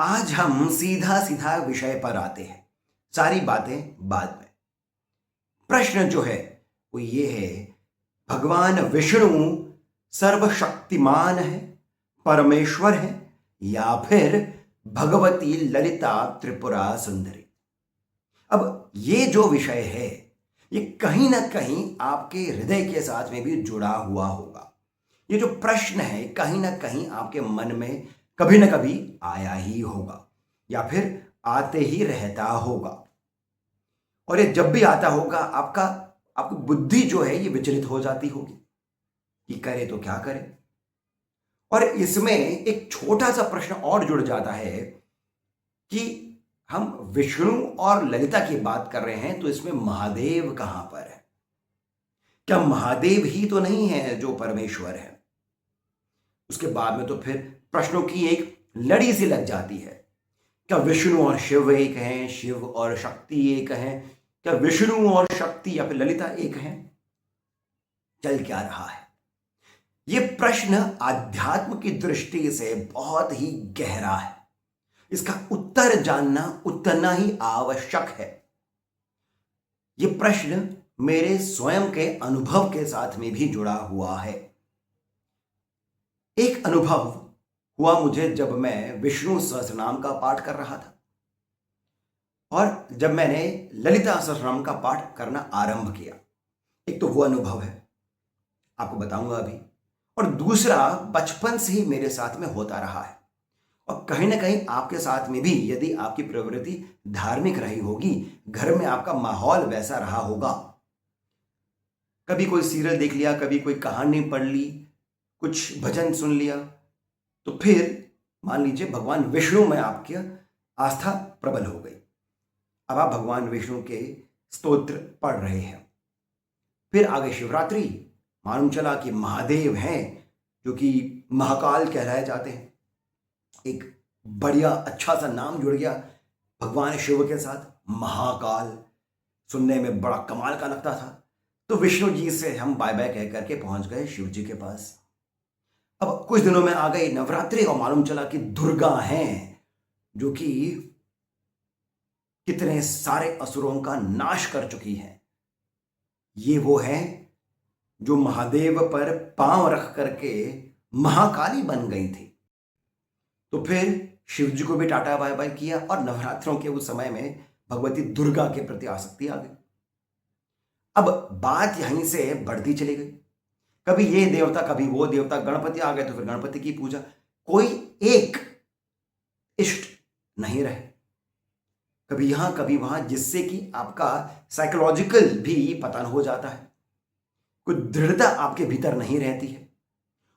आज हम सीधा सीधा विषय पर आते हैं, सारी बातें बाद में। प्रश्न जो है वो ये है, भगवान विष्णु सर्वशक्तिमान है, परमेश्वर है, या फिर भगवती ललिता त्रिपुरा सुंदरी। अब ये जो विषय है ये कहीं ना कहीं आपके हृदय के साथ में भी जुड़ा हुआ होगा। ये जो प्रश्न है कहीं ना कहीं आपके मन में कभी ना कभी आया ही होगा, या फिर आते ही रहता होगा। और ये जब भी आता होगा आपकी बुद्धि जो है ये विचलित हो जाती होगी कि करे तो क्या करे। और इसमें एक छोटा सा प्रश्न और जुड़ जाता है कि हम विष्णु और ललिता की बात कर रहे हैं तो इसमें महादेव कहां पर है? क्या महादेव ही तो नहीं है जो परमेश्वर है? उसके बाद में तो फिर प्रश्नों की एक लड़ी सी लग जाती है। क्या विष्णु और शिव एक हैं? शिव और शक्ति एक हैं? क्या विष्णु और शक्ति या फिर ललिता एक हैं? चल क्या रहा है? यह प्रश्न आध्यात्म की दृष्टि से बहुत ही गहरा है। इसका उत्तर जानना उतना ही आवश्यक है। यह प्रश्न मेरे स्वयं के अनुभव के साथ में भी जुड़ा हुआ है। एक अनुभव हुआ मुझे जब मैं विष्णु सहस्रनाम का पाठ कर रहा था, और जब मैंने ललिता सहस्रनाम का पाठ करना आरंभ किया। एक तो वो अनुभव है, आपको बताऊंगा अभी, और दूसरा बचपन से ही मेरे साथ में होता रहा है, और कहीं ना कहीं आपके साथ में भी यदि आपकी प्रवृत्ति धार्मिक रही होगी, घर में आपका माहौल वैसा रहा होगा। कभी कोई सीरियल देख लिया, कभी कोई कहानी पढ़ ली, कुछ भजन सुन लिया, तो फिर मान लीजिए भगवान विष्णु में आपकी आस्था प्रबल हो गई। अब आप भगवान विष्णु के स्तोत्र पढ़ रहे हैं। फिर आगे शिवरात्रि, मालूम चला कि महादेव हैं जो कि महाकाल कहलाए जाते हैं। एक बढ़िया अच्छा सा नाम जुड़ गया भगवान शिव के साथ, महाकाल। सुनने में बड़ा कमाल का लगता था। तो विष्णु जी से हम बाय बाय कह करके पहुंच गए शिव जी के पास। अब कुछ दिनों में आ गई नवरात्रि, और मालूम चला कि दुर्गा हैं जो कि कितने सारे असुरों का नाश कर चुकी हैं। ये वो हैं जो महादेव पर पांव रख करके महाकाली बन गई थी। तो फिर शिव जी को भी टाटा बाय बाय किया, और नवरात्रों के उस समय में भगवती दुर्गा के प्रति आसक्ति आ गई। अब बात यहीं से बढ़ती चली गई। कभी ये देवता, कभी वो देवता, गणपति आ गए तो फिर गणपति की पूजा। कोई एक इष्ट नहीं रहे, कभी यहां कभी वहां, जिससे कि आपका साइकोलॉजिकल भी पतन हो जाता है। कोई दृढ़ता आपके भीतर नहीं रहती है।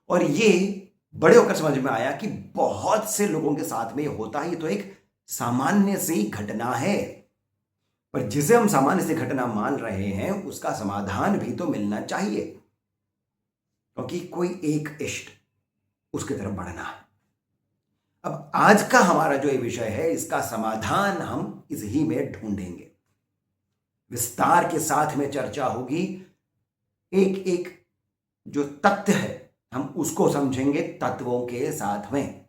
और ये बड़े होकर समझ में आया कि बहुत से लोगों के साथ में होता ही तो एक सामान्य सी घटना है, पर जिसे हम सामान्य सी घटना मान रहे हैं उसका समाधान भी तो मिलना चाहिए, क्योंकि कोई एक इष्ट, उसकी तरफ बढ़ना है। अब आज का हमारा जो ये विषय है इसका समाधान हम इस ही में ढूंढेंगे। विस्तार के साथ में चर्चा होगी। एक एक जो तथ्य है हम उसको समझेंगे तत्वों के साथ में।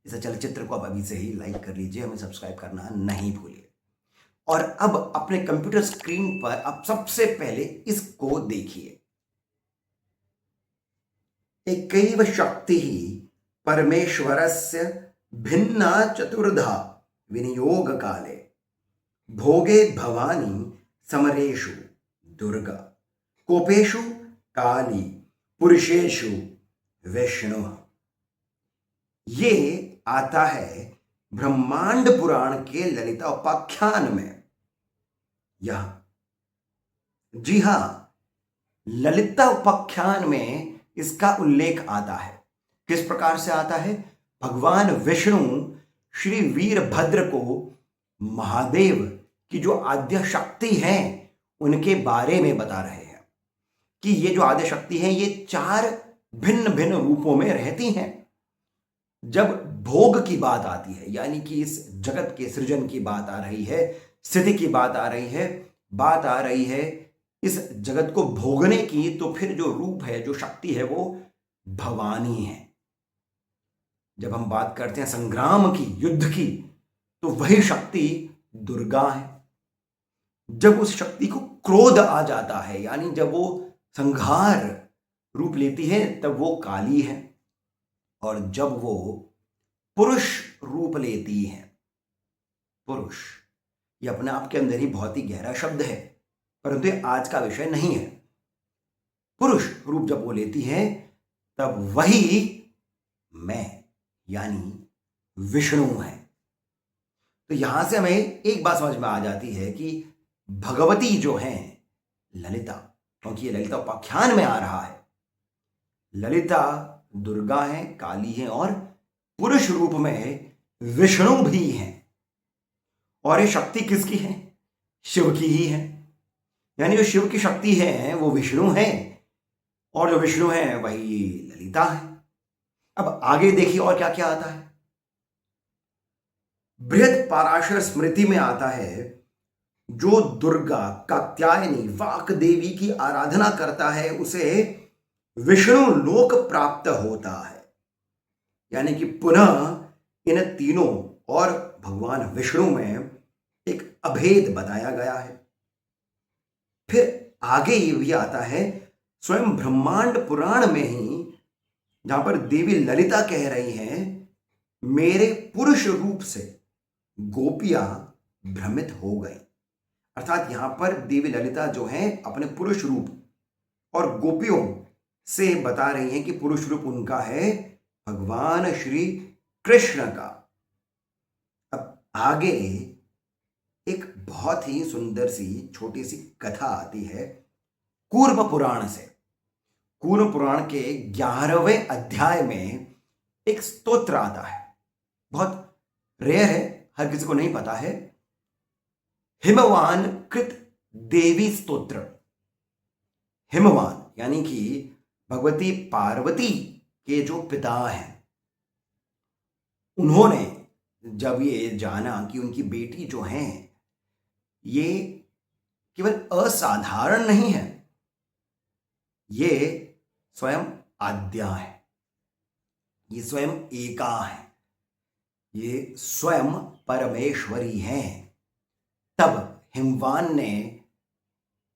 इस चलचित्र को आप अभी से ही लाइक कर लीजिए, हमें सब्सक्राइब करना नहीं भूलिए। और अब अपने कंप्यूटर स्क्रीन पर आप सबसे पहले इसको देखिए। एकैव शक्ति परमेश्वरस्य भिन्ना चतुर्धा विनियोग काले भोगे भवानी समरेषु दुर्गा कोपेषु काली पुरुषेषु विष्णु। ये आता है ब्रह्मांड पुराण के ललिता उपाख्यान में। यह जी हां, ललिता उपाख्यान में इसका उल्लेख आता है। किस प्रकार से आता है? भगवान विष्णु श्री वीरभद्र को महादेव की जो आद्य शक्ति हैं उनके बारे में बता रहे हैं कि ये जो आद्य शक्ति हैं ये 4 भिन्न भिन्न रूपों में रहती हैं। जब भोग की बात आती है, यानी कि इस जगत के सृजन की बात आ रही है, स्थिति की बात आ रही है, बात आ रही है इस जगत को भोगने की, तो फिर जो रूप है, जो शक्ति है, वो भवानी है। जब हम बात करते हैं संग्राम की, युद्ध की, तो वही शक्ति दुर्गा है। जब उस शक्ति को क्रोध आ जाता है, यानी जब वो संहार रूप लेती है, तब वो काली है। और जब वो पुरुष रूप लेती है, पुरुष, ये अपने आप के अंदर ही बहुत ही गहरा शब्द है, परंतु ये आज का विषय नहीं है। पुरुष रूप जब वो लेती है, तब वही मैं यानी विष्णु है। तो यहां से हमें एक बात समझ में आ जाती है कि भगवती जो है ललिता, क्योंकि ये ललिता उपाख्यान में आ रहा है, ललिता दुर्गा है, काली है, और पुरुष रूप में विष्णु भी है। और ये शक्ति किसकी है? शिव की ही है। यानी जो शिव की शक्ति है वो विष्णु है, और जो विष्णु है वही ललिता है। अब आगे देखिए और क्या क्या आता है। बृहद पाराशर स्मृति में आता है, जो दुर्गा कात्यायनी वाक देवी की आराधना करता है उसे विष्णु लोक प्राप्त होता है। यानी कि पुनः इन तीनों और भगवान विष्णु में एक अभेद बताया गया है। फिर आगे ये भी आता है स्वयं ब्रह्मांड पुराण में ही, जहां पर देवी ललिता कह रही हैं, मेरे पुरुष रूप से गोपियां भ्रमित हो गई। अर्थात यहां पर देवी ललिता जो है अपने पुरुष रूप और गोपियों से बता रही हैं कि पुरुष रूप उनका है भगवान श्री कृष्ण का। अब आगे एक बहुत ही सुंदर सी छोटी सी कथा आती है कूर्म पुराण से। कूर्म पुराण के 11वें अध्याय में एक स्तोत्र आता है, बहुत रेयर है, हर किसी को नहीं पता है। हिमवान कृत देवी स्तोत्र। हिमवान यानी कि भगवती पार्वती के जो पिता हैं, उन्होंने जब ये जाना कि उनकी बेटी जो है ये केवल असाधारण नहीं है, ये स्वयं आद्या है, ये स्वयं एका है, ये स्वयं परमेश्वरी है, तब हिमवान ने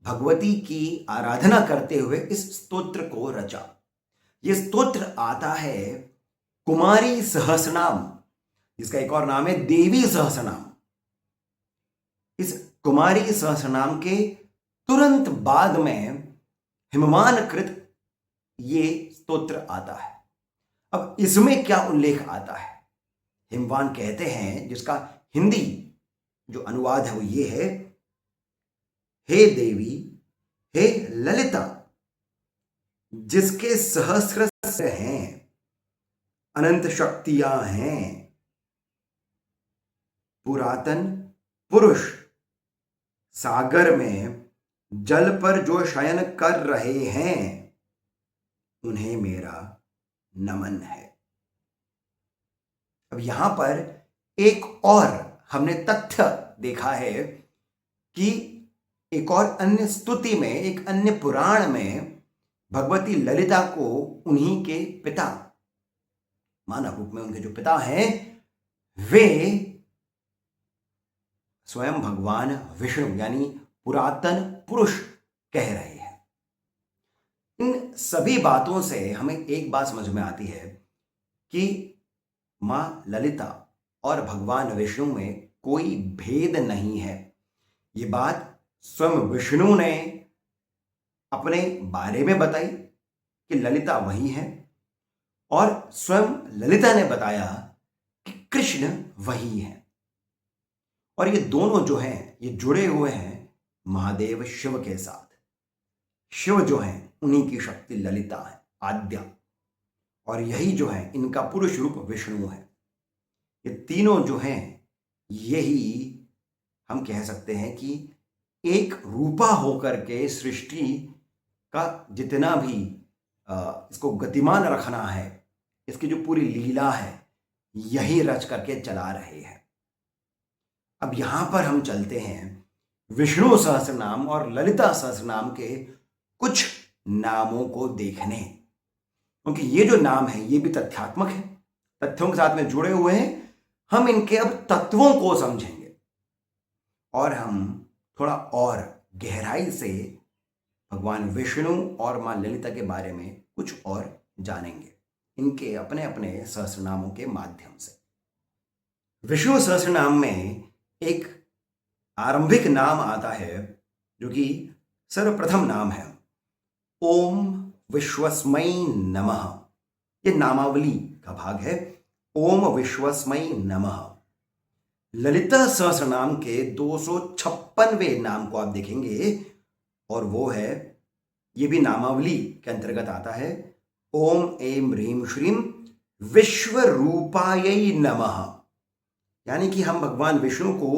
भगवती की आराधना करते हुए इस स्तोत्र को रचा। ये स्तोत्र आता है कुमारी सहस्रनाम, जिसका एक और नाम है देवी सहस्रनाम। इस कुमारी सहस्रनाम के तुरंत बाद में हिमवान कृत ये स्तोत्र आता है। अब इसमें क्या उल्लेख आता है? हिमवान कहते हैं, जिसका हिंदी जो अनुवाद है वो ये है, हे देवी, हे ललिता, जिसके सहस्र हैं, अनंत शक्तियां हैं, पुरातन पुरुष सागर में जल पर जो शयन कर रहे हैं, उन्हें मेरा नमन है। अब यहां पर एक और हमने तथ्य देखा है कि एक और अन्य स्तुति में, एक अन्य पुराण में भगवती ललिता को उन्हीं के पिता, मानव रूप में उनके जो पिता हैं, वे स्वयं भगवान विष्णु यानी पुरातन पुरुष कह रहे हैं। इन सभी बातों से हमें एक बात समझ में आती है कि मां ललिता और भगवान विष्णु में कोई भेद नहीं है। ये बात स्वयं विष्णु ने अपने बारे में बताई कि ललिता वही है, और स्वयं ललिता ने बताया कि कृष्ण वही है। और ये दोनों जो हैं ये जुड़े हुए हैं महादेव शिव के साथ। शिव जो हैं उन्हीं की शक्ति ललिता है, आद्या, और यही जो है इनका पुरुष रूप विष्णु है। ये तीनों जो हैं यही हम कह सकते हैं कि एक रूपा होकर के सृष्टि का जितना भी इसको गतिमान रखना है, इसकी जो पूरी लीला है, यही रच करके चला रहे हैं। अब यहां पर हम चलते हैं विष्णु सहस्रनाम और ललिता सहस्रनाम के कुछ नामों को देखने, क्योंकि ये जो नाम है ये भी तथ्यात्मक है। तथ्यों के साथ में जुड़े हुए हैं। हम इनके अब तत्वों को समझेंगे और हम थोड़ा और गहराई से भगवान विष्णु और मां ललिता के बारे में कुछ और जानेंगे इनके अपने अपने सहस्रनामों के माध्यम से। विष्णु सहस्रनाम में एक आरंभिक नाम आता है जो कि सर्वप्रथम नाम है, ओम विश्वस्मै नमः। ये नामावली का भाग है, ओम विश्वस्मै नमः। ललिता सहस्रनाम के 256वें नाम को आप देखेंगे और वो है, ये भी नामावली के अंतर्गत आता है, ओम ऐं ह्रीं श्रीं विश्व रूपायै नमः। यानी कि हम भगवान विष्णु को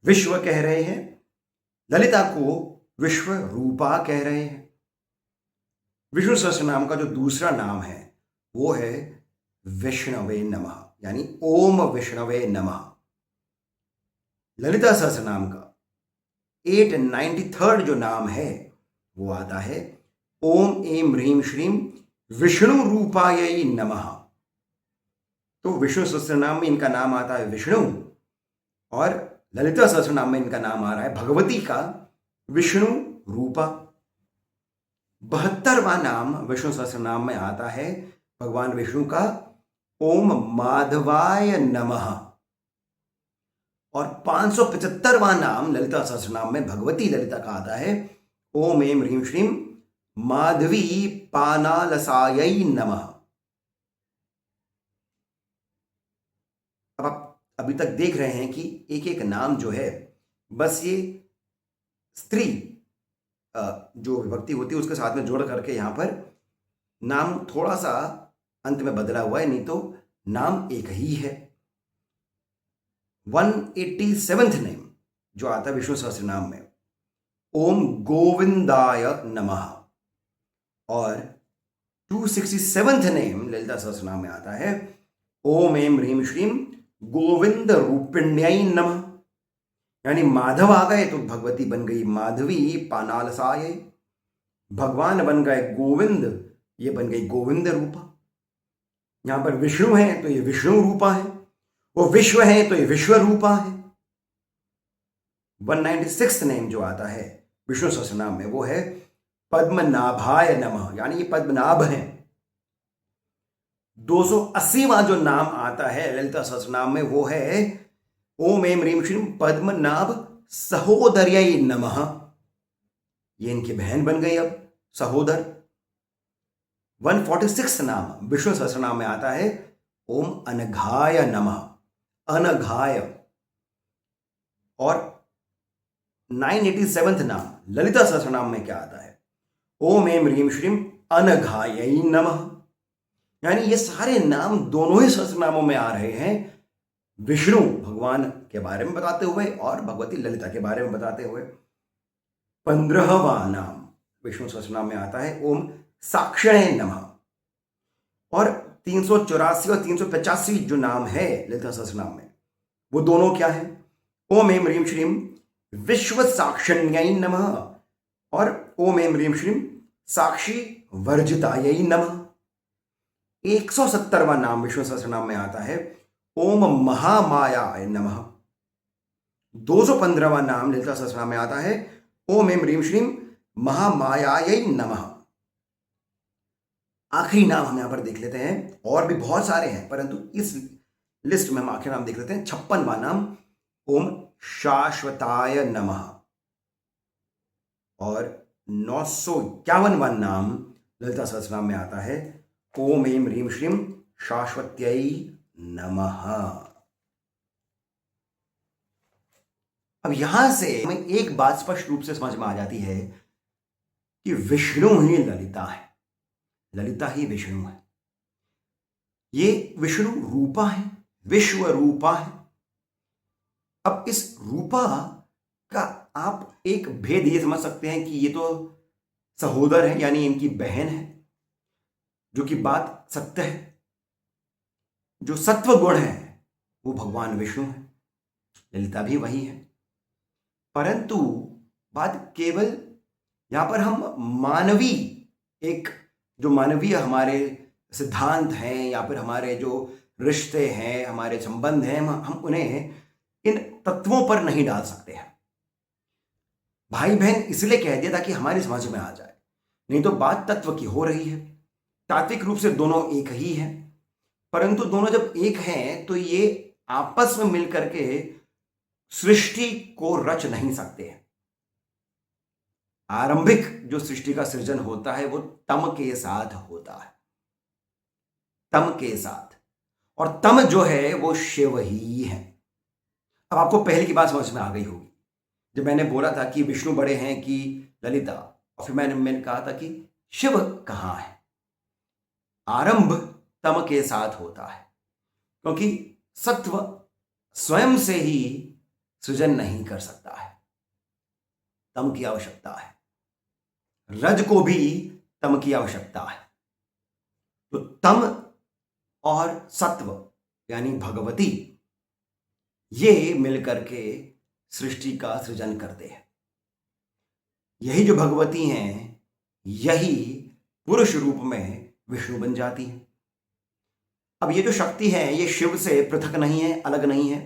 विश्व कह रहे हैं, ललिता को विश्व रूपा कह रहे हैं। विष्णु सहस्रनाम का जो दूसरा नाम है वो है विष्णवे नमः, यानी ओम विष्णवे नमः। ललिता सहस्रनाम का 893 जो नाम है वो आता है, ओम ऐं ह्रीं श्रीं विष्णु रूपायै नमः। तो विष्णु सहस्रनाम में इनका नाम आता है विष्णु और ललिता सहस्रनाम में इनका नाम आ रहा है भगवती का विष्णु रूपा। 72वां नाम विष्णु सहस्रनाम में आता है भगवान विष्णु का ओम माधवाय नमः। और 575वां नाम ललिता सहस्रनाम में भगवती ललिता का आता है, ओम ऐं ह्रीं श्रीं माधवी पानालसायै नमः। अब आप अभी तक देख रहे हैं कि एक एक नाम जो है, बस ये स्त्री जो विभक्ति होती है उसके साथ में जोड़ करके यहां पर नाम थोड़ा सा अंत में बदला हुआ है, नहीं तो नाम एक ही है। 187th नेम जो आता है विष्णु सहस्रनाम में, ओम गोविंदाय नमः। और 267th नेम ललिता सहस्रनाम में आता है, ओम ऐं ह्रीं श्रीं गोविंद रूपिण्यै नमः। यानी माधव आ गए तो भगवती बन गई माधवी पानालसाये, भगवान बन गए गोविंद, ये बन गई गोविंद रूपा। यहां पर विष्णु है तो ये विष्णु रूपा है, वो विश्व है तो ये विश्व रूपा है। 196th नेम जो आता है विष्णु सहस्रनाम में वो है पद्मनाभाय नमः, यानी ये पद्मनाभ है। 280वां जो नाम आता है ललिता सहस्रनाम में वो है ओम ऐं ह्रीं श्रीं पद्मनाभ सहोदर्यै नमः। ये इनकी बहन बन गई अब सहोदर। 146 नाम विष्णु सहस्रनाम में आता है, ओम अनघाय नमः, अनघाय। और 987th नाम ललिता सहस्रनाम में क्या आता है, ओम ऐं ह्रीं श्रीं अनघायै नमः। यानी ये सारे नाम दोनों ही सहस्रनामों में आ रहे हैं, विष्णु भगवान के बारे में बताते हुए और भगवती ललिता के बारे में बताते हुए। 15वां नाम विष्णु सहस्रनाम में आता है, ओम साक्षिणे नमः। और 384 और 385 जो नाम है ललिता सहस्रनाम में वो दोनों क्या है, ओम ऐं ह्रीं श्रीं विश्व साक्षिण्यै नमः और ओम ऐं ह्रीं श्रीं साक्षी वर्जितायै नमः। 170वां नाम विष्णु सहस्रनाम में आता है, ओम महामायाय नमः। 215वां नाम ललिता सहस्रनाम में आता है, ओम ऐं ह्रीं श्रीं महामायायै नमः। आखिरी नाम हम यहां पर देख लेते हैं, और भी बहुत सारे हैं परंतु इस लिस्ट में हम आखिरी नाम देख लेते हैं। 56वां नाम ओम शाश्वताय नमः। और 951वां नाम ललिता सहस्रनाम में आता है, ओम ऐं ह्रीं श्रीं शाश्वत्यै नमः। अब यहां से हमें एक बात स्पष्ट रूप से समझ में आ जाती है कि विष्णु ही ललिता है, ललिता ही विष्णु है। ये विष्णु रूपा है, विश्व रूपा है। अब इस रूपा का आप एक भेद ये समझ सकते हैं कि ये तो सहोदर है, यानी इनकी बहन है, जो कि बात सत्य है। जो सत्व गुण है वो भगवान विष्णु है, ललिता भी वही है। परंतु बात केवल यहां पर हम मानवी, एक जो मानवीय हमारे सिद्धांत हैं या फिर हमारे जो रिश्ते हैं, हमारे संबंध हैं, हम उन्हें इन तत्वों पर नहीं डाल सकते हैं। भाई बहन इसलिए कह दिया ताकि हमारी समझ में आ जाए, नहीं तो बात तत्व की हो रही है। तात्विक रूप से दोनों एक ही हैं, परंतु दोनों जब एक हैं तो ये आपस में मिलकर के सृष्टि को रच नहीं सकते हैं। आरंभिक जो सृष्टि का सृजन होता है वो तम के साथ होता है, तम के साथ, और तम जो है वो शिव ही है। अब आपको पहले की बात समझ में आ गई होगी, जब मैंने बोला था कि विष्णु बड़े हैं कि ललिता, और फिर मैंने कहा था कि शिव कहां है। आरंभ तम के साथ होता है, क्योंकि सत्व स्वयं से ही सृजन नहीं कर सकता है, तम की आवश्यकता है। रज को भी तम की आवश्यकता है। तो तम और सत्व यानी भगवती, ये मिलकर के सृष्टि का सृजन करते हैं। यही जो भगवती हैं, यही पुरुष रूप में विष्णु बन जाती है। अब ये जो शक्ति है ये शिव से पृथक नहीं है, अलग नहीं है,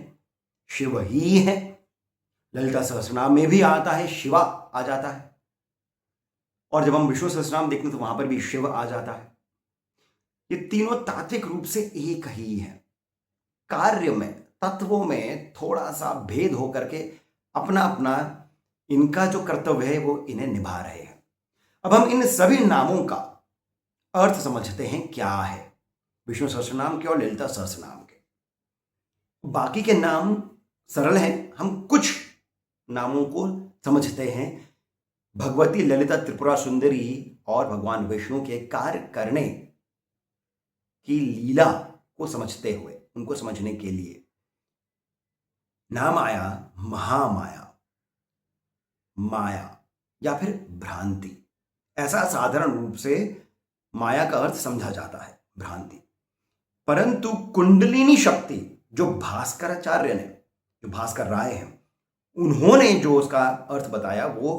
शिव ही है। ललिता सहस्रनाम में भी आता है, शिवा आ जाता है, और जब हम विष्णु सहस्रनाम देखते हैं तो वहां पर भी शिव आ जाता है। ये तीनों तात्विक रूप से एक ही है, कार्य में, तत्वों में थोड़ा सा भेद होकर के अपना अपना इनका जो कर्तव्य है वो इन्हें निभा रहे हैं। अब हम इन सभी नामों का अर्थ समझते हैं क्या है, विष्णु सहस्रनाम के और ललिता सहस्रनाम के। बाकी के नाम सरल हैं, हम कुछ नामों को समझते हैं। भगवती ललिता त्रिपुरा सुंदरी और भगवान विष्णु के कार्य करने की लीला को समझते हुए, उनको समझने के लिए नाम आया महामाया, माया या फिर भ्रांति। ऐसा साधारण रूप से माया का अर्थ समझा जाता है, भ्रांति। परंतु कुंडलिनी शक्ति जो भास्कराचार्य ने, जो भास्कर राय हैं, उन्होंने जो उसका अर्थ बताया वो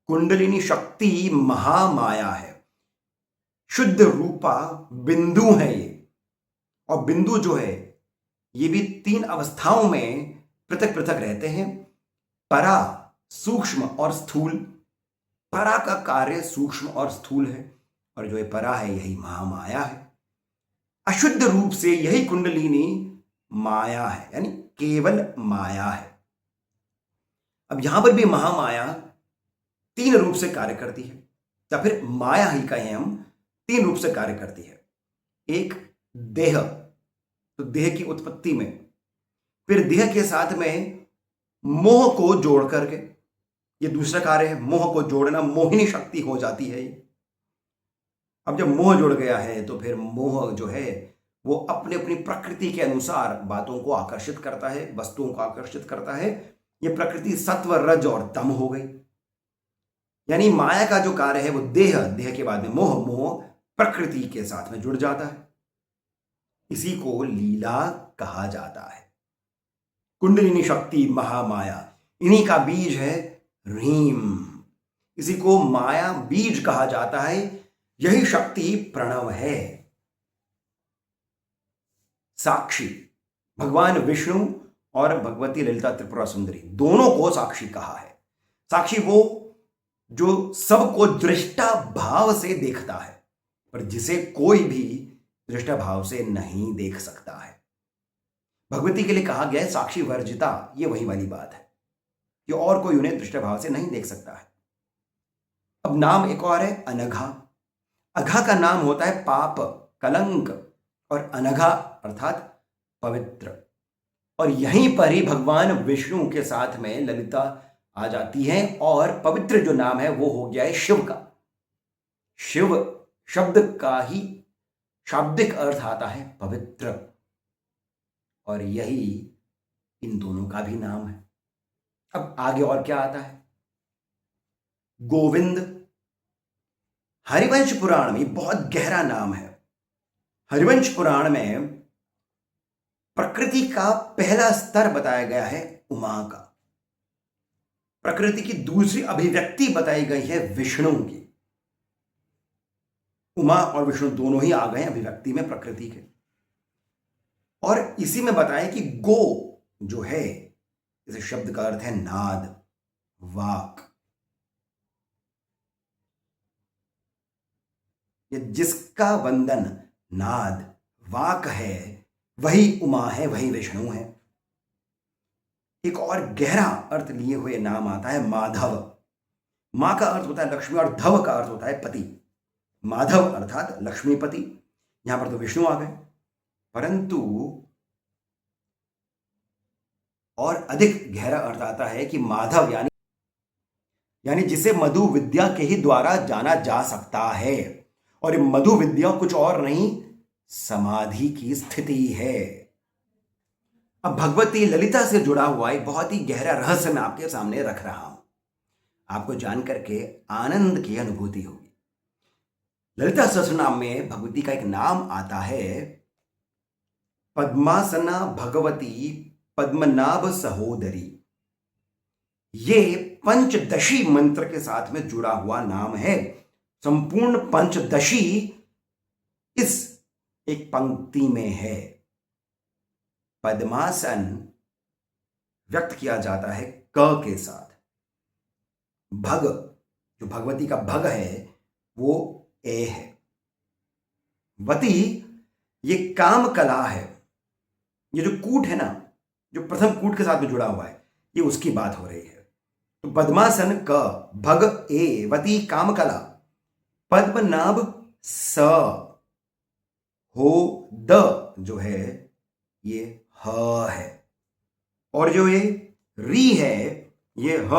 कुंडलिनी शक्ति महामाया है। शुद्ध रूपा बिंदु है ये, और बिंदु जो है ये भी तीन अवस्थाओं में पृथक पृथक रहते हैं, परा, सूक्ष्म और स्थूल। परा का कार्य सूक्ष्म और स्थूल है, और जो ये परा है यही महामाया है। अशुद्ध रूप से यही कुंडलिनी माया है, यानी केवल माया है। अब यहां पर भी महामाया तीन रूप से कार्य करती है, या फिर माया ही कहें हम, तीन रूप से कार्य करती है। एक देह, तो देह की उत्पत्ति में, फिर देह के साथ में मोह को जोड़ करके, ये दूसरा कार्य है, मोह को जोड़ना, मोहिनी शक्ति हो जाती है ये। अब जब मोह जुड़ गया है तो फिर मोह जो है वो अपनी अपनी प्रकृति के अनुसार बातों को आकर्षित करता है, वस्तुओं को आकर्षित करता है। ये प्रकृति सत्व, रज और तम हो गई। यानी माया का जो कार्य है वो देह, देह के बाद में मोह, मोह प्रकृति के साथ में जुड़ जाता है। इसी को लीला कहा जाता है। कुंडलिनी शक्ति महामाया, इन्हीं का बीज है ह्रीम। इसी को माया बीज कहा जाता है। यही शक्ति प्रणव है। साक्षी भगवान विष्णु और भगवती ललिता त्रिपुरा सुंदरी दोनों को साक्षी कहा है। साक्षी वो जो सबको दृष्टा भाव से देखता है, पर जिसे कोई भी दृष्टा भाव से नहीं देख सकता है। भगवती के लिए कहा गया है साक्षी वर्जिता, ये वही वाली बात है कि और कोई उन्हें दृष्टा भाव से नहीं देख सकता है। अब नाम एक और है अनघा। अघा का नाम होता है पाप, कलंक, और अनघा अर्थात पवित्र। और यहीं पर ही भगवान विष्णु के साथ में ललिता आ जाती है, और पवित्र जो नाम है वो हो गया है शिव का। शिव शब्द का ही शाब्दिक अर्थ आता है पवित्र, और यही इन दोनों का भी नाम है। अब आगे और क्या आता है? गोविंद। हरिवंश पुराण में बहुत गहरा नाम है। हरिवंश पुराण में प्रकृति का पहला स्तर बताया गया है उमा का। प्रकृति की दूसरी अभिव्यक्ति बताई गई है विष्णु की। उमा और विष्णु दोनों ही आ गए हैं अभिव्यक्ति में प्रकृति के। और इसी में बताएं कि गो जो है, इस शब्द का अर्थ है नाद, वाक। ये जिसका वंदन नाद वाक है, वही उमा है, वही विष्णु है। एक और गहरा अर्थ लिए हुए नाम आता है माधव। मां का अर्थ होता है लक्ष्मी और धव का अर्थ होता है पति। माधव अर्थात लक्ष्मीपति। यहां पर तो विष्णु आ गए, परंतु और अधिक गहरा अर्थ आता है कि माधव यानी जिसे मधु विद्या के ही द्वारा जाना जा सकता है। और मधु विद्या कुछ और नहीं, समाधि की स्थिति है। अब भगवती ललिता से जुड़ा हुआ एक बहुत ही गहरा रहस्य मैं आपके सामने रख रहा हूं। आपको जानकर के आनंद की अनुभूति होगी। ललिता सहस्रनाम में भगवती का एक नाम आता है पद्मासना भगवती पद्मनाभ सहोदरी। ये पंचदशी मंत्र के साथ में जुड़ा हुआ नाम है। संपूर्ण पंचदशी इस एक पंक्ति में है। पद्मासन व्यक्त किया जाता है क के साथ। भग, जो भगवती का भग है, वो ए है। वती, ये काम कला है। ये जो कूट है ना, जो प्रथम कूट के साथ में जुड़ा हुआ है, ये उसकी बात हो रही है। तो पद्मासन क, भग ए, वती काम कला, पद्मनाभ स, हो द जो है ये ह है। और जो ये री है, ये ह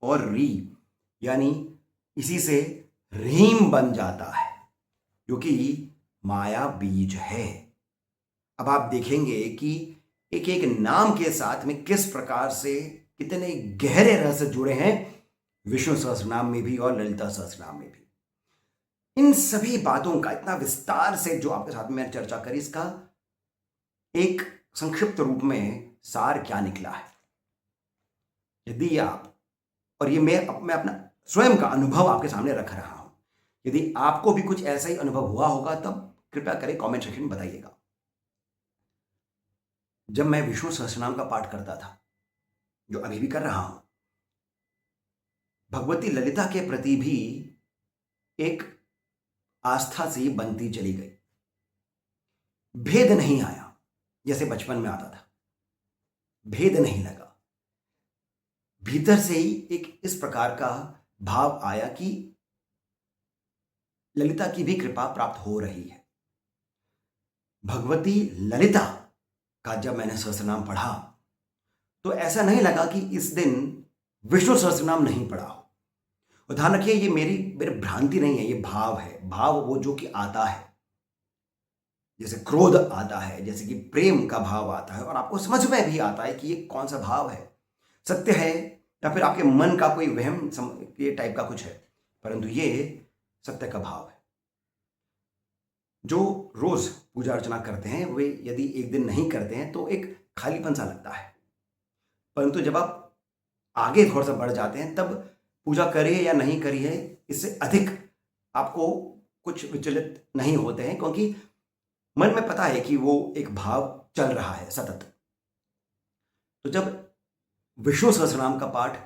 और री, यानी इसी से रीम बन जाता है, जो कि माया बीज है। अब आप देखेंगे कि एक एक नाम के साथ में किस प्रकार से कितने गहरे रहस्य जुड़े हैं, विष्णु सहस्रनाम में भी और ललिता सहस्रनाम में भी। इन सभी बातों का इतना विस्तार से जो आपके साथ में मैंने चर्चा करी, इसका एक संक्षिप्त रूप में सार क्या निकला है। यदि आप, और ये मैं अपना स्वयं का अनुभव आपके सामने रख रहा हूं, यदि आपको भी कुछ ऐसा ही अनुभव हुआ होगा तब कृपया करें कमेंट सेक्शन में बताइएगा। जब मैं विष्णु सहस्रनाम का पाठ करता था, जो अभी भी कर रहा हूं, भगवती ललिता के प्रति भी एक आस्था सी बनती चली गई। भेद नहीं आया जैसे बचपन में आता था, भेद नहीं लगा। भीतर से ही एक इस प्रकार का भाव आया कि ललिता की भी कृपा प्राप्त हो रही है। भगवती ललिता का जब मैंने सहस्रनाम पढ़ा तो ऐसा नहीं लगा कि इस दिन विष्णु सहस्रनाम नहीं पढ़ा हो। और ध्यान रखिए, ये मेरी भ्रांति नहीं है, ये भाव है। भाव वो जो कि आता है, जैसे क्रोध आता है, जैसे कि प्रेम का भाव आता है, और आपको समझ में भी आता है कि ये कौन सा भाव है, सत्य है या फिर आपके मन का कोई वहम ये टाइप का कुछ है, परंतु ये सत्य का भाव है। जो रोज पूजा अर्चना करते हैं वे यदि एक दिन नहीं करते हैं तो एक खालीपन सा लगता है, परंतु जब आप आगे थोड़ा सा बढ़ जाते हैं तब पूजा करिए या नहीं करिए, इससे अधिक आपको कुछ विचलित नहीं होते हैं, क्योंकि मन में पता है कि वो एक भाव चल रहा है सतत। तो जब विष्णु सहस्रनाम का पाठ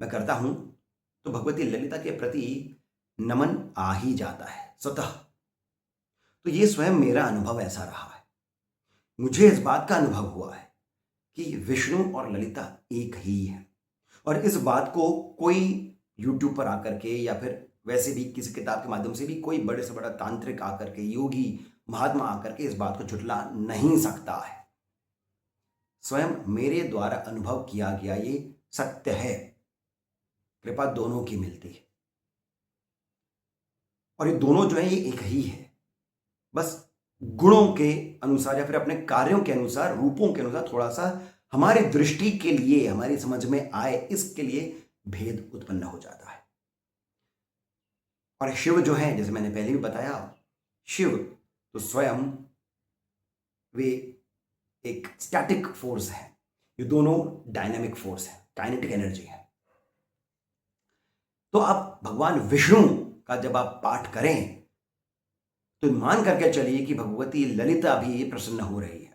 मैं करता हूं तो भगवती ललिता के प्रति नमन आ ही जाता है स्वतः। तो ये स्वयं मेरा अनुभव ऐसा रहा है। मुझे इस बात का अनुभव हुआ है कि विष्णु और ललिता एक ही है, और इस बात को कोई यूट्यूब पर आकर के या फिर वैसे भी किसी किताब के माध्यम से भी कोई बड़े से बड़ा तांत्रिक आकर के, योगी महात्मा आकर के इस बात को झुठला नहीं सकता है। स्वयं मेरे द्वारा अनुभव किया गया ये सत्य है। कृपा दोनों की मिलती है, और ये दोनों जो है ये एक ही है, बस गुणों के अनुसार या फिर अपने कार्यों के अनुसार, रूपों के अनुसार थोड़ा सा हमारी दृष्टि के लिए, हमारी समझ में आए, इसके लिए भेद उत्पन्न हो जाता है। और शिव जो है, जैसे मैंने पहले भी बताया, शिव तो स्वयं वे एक स्टैटिक फोर्स है, ये दोनों डायनामिक फोर्स है, काइनेटिक एनर्जी है। तो आप भगवान विष्णु का जब आप पाठ करें तो मान करके चलिए कि भगवती ललिता भी प्रसन्न हो रही है।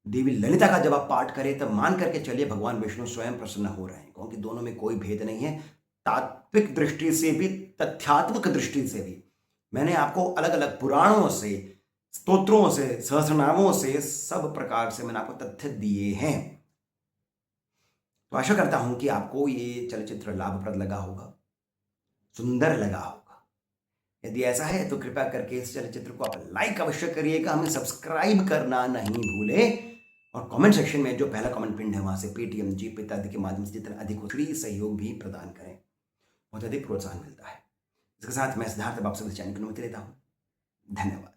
देवी ललिता का जब आप पाठ करें तब मान करके चलिए भगवान विष्णु स्वयं प्रसन्न हो रहे हैं, क्योंकि दोनों में कोई भेद नहीं है। तात्विक दृष्टि से भी, तथ्यात्मक दृष्टि से भी मैंने आपको अलग अलग पुराणों से, स्तोत्रों से, सहस्रनामों से, सब प्रकार से मैंने आपको तथ्य दिए हैं। तो आशा करता हूं कि आपको ये चलचित्र लाभप्रद लगा होगा, सुंदर लगा होगा। यदि ऐसा है तो कृपया करके इस चलचित्र को आप लाइक अवश्य करिएगा, हमें सब्सक्राइब करना नहीं भूलें, और कमेंट सेक्शन में जो पहला कमेंट पिन है वहां से पेटीएम, जीपे इत्यादि के माध्यम से जितना अधिक हो फ्री सहयोग भी प्रदान करें, बहुत अधिक प्रोत्साहन मिलता है। इसके साथ मैं सिद्धार्थ अब आपसे इस चैनल की अनुमति लेता हूं। धन्यवाद।